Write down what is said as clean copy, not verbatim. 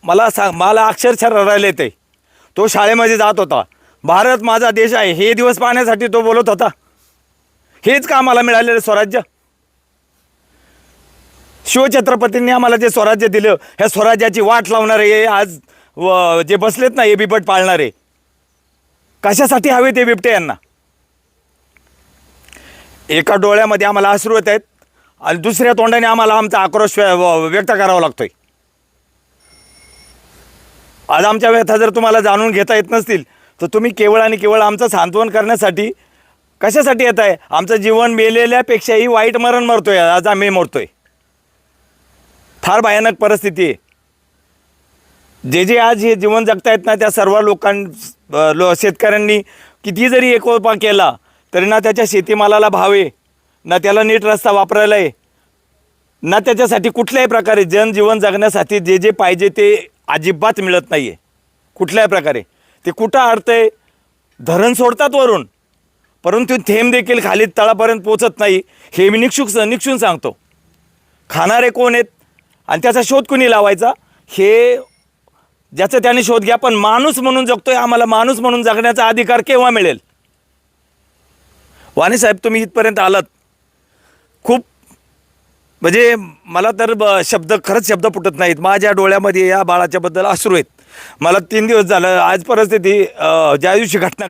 मला अक्षरशः रडायला येते. तो शाळेमध्ये जात होता. भारत माझा देश आहे हे दिवस पाहण्यासाठी तो बोलत होता. हेच का आम्हाला मिळालेलं स्वराज्य? शिवछत्रपतींनी आम्हाला जे स्वराज्य दिलं, ह्या स्वराज्याची वाट लावणारे हे आज जे बसलेत ना, हे बिबट पाळणारे, कशासाठी हवे ते बिबटे यांना? एका डोळ्यामध्ये आम्हाला अश्रू येत आहेत आणि दुसऱ्या तोंडाने आम्हाला आमचा आक्रोश व्यक्त करावा लागतोय. आज आमच्या व्यथा जर तुम्हाला जाणून घेता येत नसतील तर तुम्ही केवळ आणि केवळ आमचं सांत्वन करण्यासाठी कशासाठी येत आहे? आमचं जीवन मेलेल्यापेक्षाही वाईट मरण मरतोय आज आम्ही मरतोय. फार भयानक परिस्थिती आहे. जे आज हे जीवन जगतायत ना, त्या सर्व शेतकऱ्यांनी किती जरी एकोपा केला तरी ना त्याच्या शेतीमालाला भाव आहे, ना त्याला नीट रस्ता वापरायला आहे, ना त्याच्यासाठी कुठल्याही प्रकारे जनजीवन जगण्यासाठी जे पाहिजे ते अजिबात मिळत नाही आहे कुठल्याही प्रकारे. ते कुठं अडतंय? धरण सोडतात वरून, परंतु थेंब देखील खाली तळापर्यंत पोचत नाही. हे मी निक्षून सांगतो. खाणारे कोण आहेत आणि त्याचा शोध कुणी लावायचा? हे ज्याचा त्याने शोध घ्या, पण माणूस म्हणून जगतोय, आम्हाला माणूस म्हणून जगण्याचा अधिकार केव्हा मिळेल? वाणी साहेब, तुम्ही इथपर्यंत आलात, खूप म्हणजे मला तर खरंच शब्द फुटत नाहीत. माझ्या डोळ्यामध्ये या बाळाच्याबद्दल अश्रू आहेत. मला 3 दिवस झालं. आज परिस्थिती ज्या दिवशी घटना